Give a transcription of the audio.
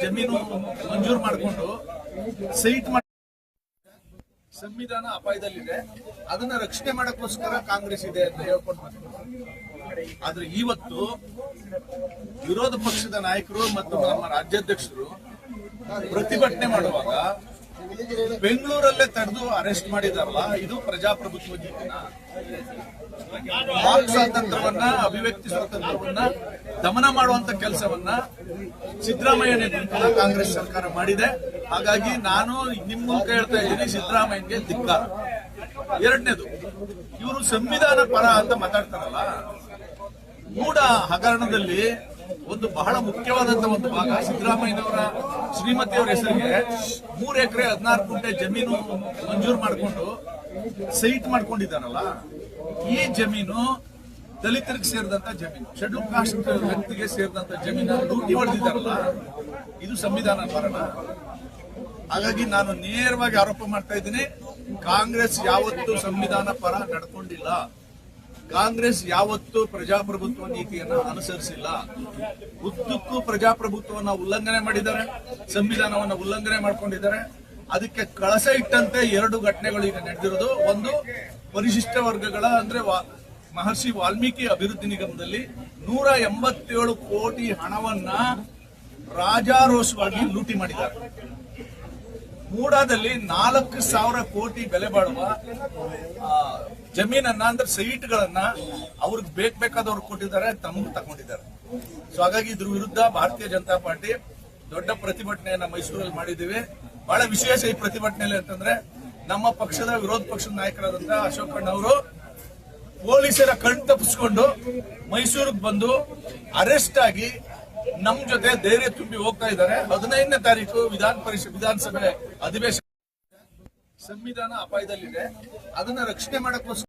ಜಮೀನು ಮಂಜೂರು ಮಾಡಿಕೊಂಡು ಸೈಟ್ ಸಂವಿಧಾನ ಅಪಾಯದಲ್ಲಿದೆ. ಅದನ್ನ ರಕ್ಷಣೆ ಮಾಡಕ್ಕೋಸ್ಕರ ಕಾಂಗ್ರೆಸ್ ಇದೆ ಅಂತ ಹೇಳ್ಕೊಂಡು ಆದ್ರೆ ಇವತ್ತು ವಿರೋಧ ಪಕ್ಷದ ನಾಯಕರು ಮತ್ತು ನಮ್ಮ ರಾಜ್ಯಾಧ್ಯಕ್ಷರು ಪ್ರತಿಭಟನೆ ಮಾಡುವಾಗ ಬೆಂಗಳೂರಲ್ಲೇ ತಡೆದು ಅರೆಸ್ಟ್ ಮಾಡಿದಾರಲ್ಲ, ಇದು ಪ್ರಜಾಪ್ರಭುತ್ವ ನೀತಿನ? ವಾಕ್ ಸ್ವಾತಂತ್ರ್ಯವನ್ನ, ಅಭಿವ್ಯಕ್ತಿ ಸ್ವಾತಂತ್ರ್ಯವನ್ನ ದಮನ ಮಾಡುವಂತ ಕೆಲಸವನ್ನ ಸಿದ್ದರಾಮಯ್ಯ ನೇತೃತ್ವದ ಕಾಂಗ್ರೆಸ್ ಸರ್ಕಾರ ಮಾಡಿದೆ. ಹಾಗಾಗಿ ನಾನು ನಿಮ್ ಮೂಲಕ ಹೇಳ್ತಾ ಇದ್ದೀನಿ, ಸಿದ್ದರಾಮಯ್ಯಗೆ ಧಿಕ್ಕಾರ. ಎರಡನೇದು, ಇವರು ಸಂವಿಧಾನ ಪರ ಅಂತ ಮಾತಾಡ್ತಾರಲ್ಲ, ಮೂಡ ಹಗರಣದಲ್ಲಿ ಒಂದು ಬಹಳ ಮುಖ್ಯವಾದಂತಹ ಒಂದು ಭಾಗ ಸಿದ್ದರಾಮಯ್ಯನವರ ಶ್ರೀಮತಿಯವರ ಹೆಸರಿಗೆ 3 ಎಕರೆ 16 ಗುಂಟೆ ಜಮೀನು ಮಂಜೂರು ಮಾಡಿಕೊಂಡು ಸೈಟ್ ಮಾಡ್ಕೊಂಡಿದ್ದಾರಲ್ಲ, ಈ ಜಮೀನು ದಲಿತರಿಗೆ ಸೇರಿದಂತ ಜಮೀನು, ಶೆಡ್ಯೂಲ್ ಕಾಸ್ಟ್ ವ್ಯಕ್ತಿಗೆ ಸೇರಿದಂತ ಜಮೀನು ಲೂಟಿ ಹೊಡೆದಿದ್ದಾರಲ್ಲ, ಇದು ಸಂವಿಧಾನ ಪರನ? ಹಾಗಾಗಿ ನಾನು ನೇರವಾಗಿ ಆರೋಪ ಮಾಡ್ತಾ ಇದ್ದೀನಿ, ಕಾಂಗ್ರೆಸ್ ಯಾವತ್ತೂ ಸಂವಿಧಾನ ಪರ ನಡ್ಕೊಂಡಿಲ್ಲ. ಕಾಂಗ್ರೆಸ್ ಯಾವತ್ತೂ ಪ್ರಜಾಪ್ರಭುತ್ವ ನೀತಿಯನ್ನ ಅನುಸರಿಸಿಲ್ಲ. ಉದ್ದಕ್ಕೂ ಪ್ರಜಾಪ್ರಭುತ್ವವನ್ನು ಉಲ್ಲಂಘನೆ ಮಾಡಿದ್ದಾರೆ, ಸಂವಿಧಾನವನ್ನು ಉಲ್ಲಂಘನೆ ಮಾಡ್ಕೊಂಡಿದ್ದಾರೆ. ಅದಕ್ಕೆ ಕಳಸ ಇಟ್ಟಂತೆ 2 ಘಟನೆಗಳು ಈಗ ನಡೆದಿರೋದು. ಒಂದು, ಪರಿಶಿಷ್ಟ ವರ್ಗಗಳ ಅಂದ್ರೆ ಮಹರ್ಷಿ ವಾಲ್ಮೀಕಿ ಅಭಿವೃದ್ಧಿ ನಿಗಮದಲ್ಲಿ 187 ಕೋಟಿ ಹಣವನ್ನ ರಾಜಾರೋಷವಾಗಿ ಲೂಟಿ ಮಾಡಿದ್ದಾರೆ. ಮೂಡಾದಲ್ಲಿ 4,000 ಕೋಟಿ ಬೆಲೆ ಬಾಳುವ ಜಮೀನನ್ನ ಅಂದ್ರೆ ಸೈಟ್ಗಳನ್ನ ಅವ್ರಿಗೆ ಬೇಕಾದವ್ರು ಕೊಟ್ಟಿದ್ದಾರೆ, ತಮಗೆ ತಗೊಂಡಿದ್ದಾರೆ. ಸೊ ಹಾಗಾಗಿ ಇದ್ರ ವಿರುದ್ಧ ಭಾರತೀಯ ಜನತಾ ಪಾರ್ಟಿ ದೊಡ್ಡ ಪ್ರತಿಭಟನೆಯನ್ನ ಮೈಸೂರಲ್ಲಿ ಮಾಡಿದ್ದೀವಿ. ಬಹಳ ವಿಶೇಷ ಈ ಪ್ರತಿಭಟನೆಯಲ್ಲಿ ಅಂತಂದ್ರೆ, ನಮ್ಮ ಪಕ್ಷದ ವಿರೋಧ ಪಕ್ಷದ ನಾಯಕರಾದಂತಹ ಅಶೋಕಣ್ಣ ಅವರು ಪೊಲೀಸರ ಕಣ್ ತಪ್ಪಿಸ್ಕೊಂಡು ಮೈಸೂರಿಗೆ ಬಂದು ಅರೆಸ್ಟ್ ಆಗಿ ನಮ್ ಜೊತೆ ಧೈರ್ಯ ತುಂಬಿ ಹೋಗ್ತಾ ಇದ್ದಾರೆ. 15ನೇ ತಾರೀಕು ವಿಧಾನಸಭೆ ಅಧಿವೇಶನ. ಸಂವಿಧಾನ ಅಪಾಯದಲ್ಲಿದೆ, ಅದನ್ನ ರಕ್ಷಣೆ ಮಾಡಕ್ಕೋಸ್ಕರ